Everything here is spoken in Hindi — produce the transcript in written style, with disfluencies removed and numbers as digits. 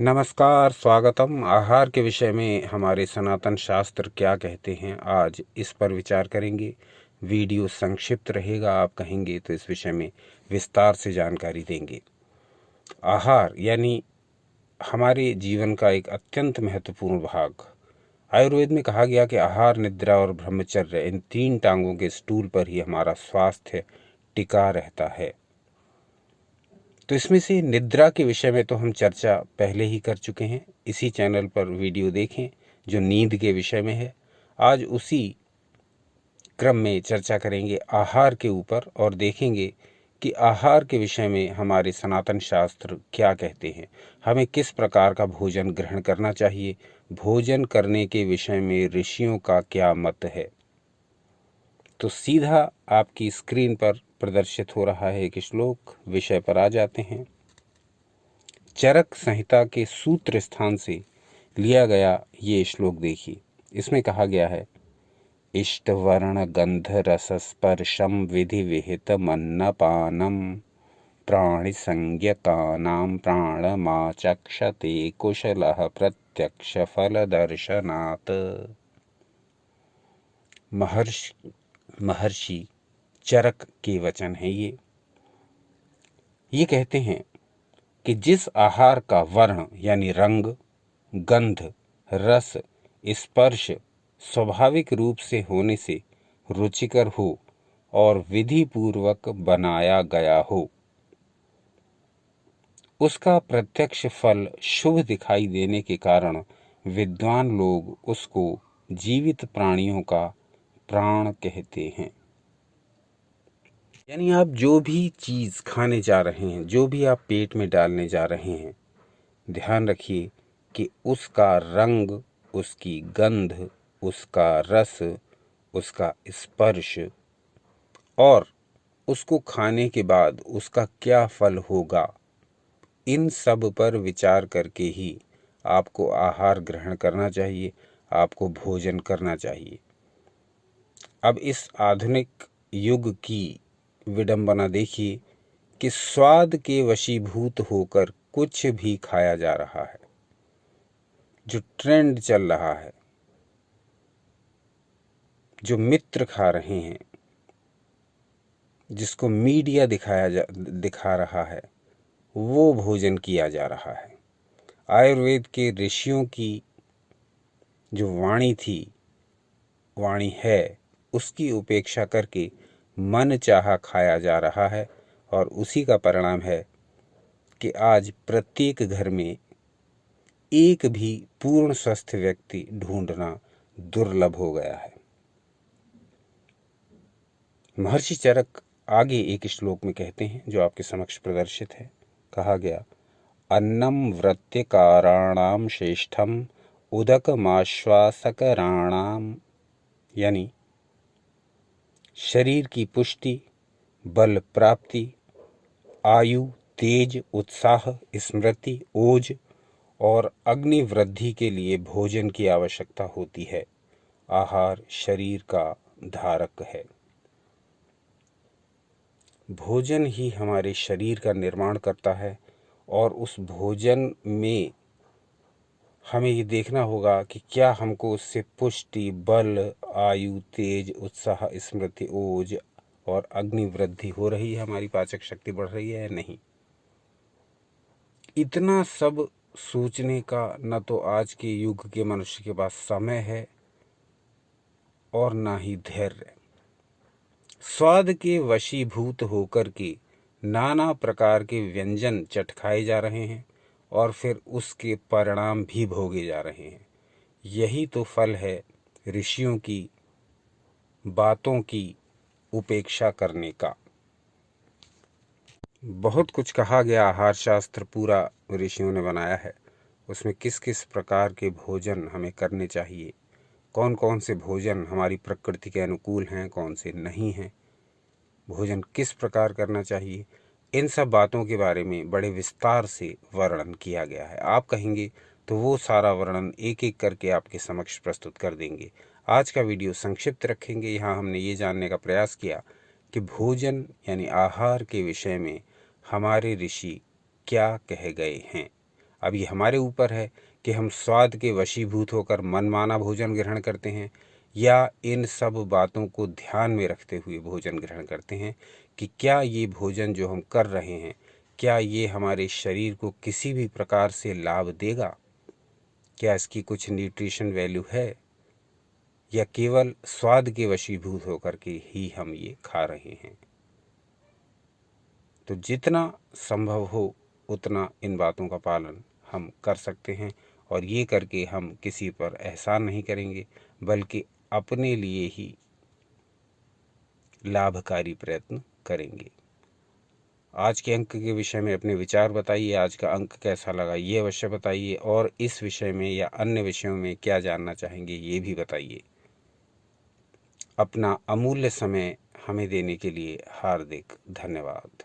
नमस्कार, स्वागतम। आहार के विषय में हमारे सनातन शास्त्र क्या कहते हैं, आज इस पर विचार करेंगे। वीडियो संक्षिप्त रहेगा, आप कहेंगे तो इस विषय में विस्तार से जानकारी देंगे। आहार यानी हमारे जीवन का एक अत्यंत महत्वपूर्ण भाग। आयुर्वेद में कहा गया कि आहार, निद्रा और ब्रह्मचर्य, इन 3 टांगों के स्टूल पर ही हमारा स्वास्थ्य टिका रहता है। तो इसमें से निद्रा के विषय में तो हम चर्चा पहले ही कर चुके हैं। इसी चैनल पर वीडियो देखें जो नींद के विषय में है। आज उसी क्रम में चर्चा करेंगे आहार के ऊपर और देखेंगे कि आहार के विषय में हमारे सनातन शास्त्र क्या कहते हैं, हमें किस प्रकार का भोजन ग्रहण करना चाहिए, भोजन करने के विषय में ऋषियों का क्या मत है। तो सीधा आपकी स्क्रीन पर प्रदर्शित हो रहा है एक श्लोक, विषय पर आ जाते हैं। चरक संहिता के सूत्र स्थान से लिया गया ये श्लोक देखिए। इसमें कहा गया है, इष्ट वर्ण गंध रस स्पर्शम विधि विहित मन्नपानम प्राणि संज्ञकानां प्राणमाचक्षते कुशलः प्रत्यक्ष फल दर्शनात्। महर्षि चरक के वचन है ये कहते हैं कि जिस आहार का वर्ण यानी रंग, गंध, रस, स्पर्श स्वाभाविक रूप से होने से रुचिकर हो और विधि पूर्वक बनाया गया हो, उसका प्रत्यक्ष फल शुभ दिखाई देने के कारण विद्वान लोग उसको जीवित प्राणियों का प्राण कहते हैं। यानी आप जो भी चीज़ खाने जा रहे हैं, जो भी आप पेट में डालने जा रहे हैं, ध्यान रखिए कि उसका रंग, उसकी गंध, उसका रस, उसका स्पर्श और उसको खाने के बाद उसका क्या फल होगा, इन सब पर विचार करके ही आपको आहार ग्रहण करना चाहिए, आपको भोजन करना चाहिए। अब इस आधुनिक युग की विडंबना देखिए कि स्वाद के वशीभूत होकर कुछ भी खाया जा रहा है। जो ट्रेंड चल रहा है, जो मित्र खा रहे हैं, जिसको मीडिया दिखा रहा है, वो भोजन किया जा रहा है। आयुर्वेद के ऋषियों की जो वाणी है, उसकी उपेक्षा करके मन चाहा खाया जा रहा है और उसी का परिणाम है कि आज प्रत्येक घर में एक भी पूर्ण स्वस्थ व्यक्ति ढूंढना दुर्लभ हो गया है। महर्षि चरक आगे एक श्लोक में कहते हैं जो आपके समक्ष प्रदर्शित है। कहा गया, अन्नम वृत्तिकाराणाम श्रेष्ठम उदकमाश्वासकराणाम, यानी शरीर की पुष्टि, बल प्राप्ति, आयु, तेज, उत्साह, स्मृति, ओज और अग्नि वृद्धि के लिए भोजन की आवश्यकता होती है। आहार शरीर का धारक है। भोजन ही हमारे शरीर का निर्माण करता है और उस भोजन में हमें ये देखना होगा कि क्या हमको उससे पुष्टि, बल, आयु, तेज, उत्साह, स्मृति, ओज और अग्नि वृद्धि हो रही है, हमारी पाचक शक्ति बढ़ रही है या नहीं। इतना सब सोचने का न तो आज के युग के मनुष्य के पास समय है और ना ही धैर्य। स्वाद के वशीभूत होकर के नाना प्रकार के व्यंजन चटखाए जा रहे हैं और फिर उसके परिणाम भी भोगे जा रहे हैं। यही तो फल है ऋषियों की बातों की उपेक्षा करने का। बहुत कुछ कहा गया, आहार शास्त्र पूरा ऋषियों ने बनाया है। उसमें किस किस प्रकार के भोजन हमें करने चाहिए, कौन कौन से भोजन हमारी प्रकृति के अनुकूल हैं, कौन से नहीं हैं, भोजन किस प्रकार करना चाहिए, इन सब बातों के बारे में बड़े विस्तार से वर्णन किया गया है। आप कहेंगे तो वो सारा वर्णन एक एक करके आपके समक्ष प्रस्तुत कर देंगे। आज का वीडियो संक्षिप्त रखेंगे। यहाँ हमने ये जानने का प्रयास किया कि भोजन यानी आहार के विषय में हमारे ऋषि क्या कह गए हैं। अब ये हमारे ऊपर है कि हम स्वाद के वशीभूत होकर मनमाना भोजन ग्रहण करते हैं या इन सब बातों को ध्यान में रखते हुए भोजन ग्रहण करते हैं कि क्या ये भोजन जो हम कर रहे हैं, क्या ये हमारे शरीर को किसी भी प्रकार से लाभ देगा, क्या इसकी कुछ न्यूट्रिशन वैल्यू है, या केवल स्वाद के वशीभूत होकर के ही हम ये खा रहे हैं। तो जितना संभव हो उतना इन बातों का पालन हम कर सकते हैं और ये करके हम किसी पर एहसान नहीं करेंगे बल्कि अपने लिए ही लाभकारी प्रयत्न करेंगे। आज के अंक के विषय में अपने विचार बताइए। आज का अंक कैसा लगा ये अवश्य बताइए और इस विषय में या अन्य विषयों में क्या जानना चाहेंगे ये भी बताइए। अपना अमूल्य समय हमें देने के लिए हार्दिक धन्यवाद।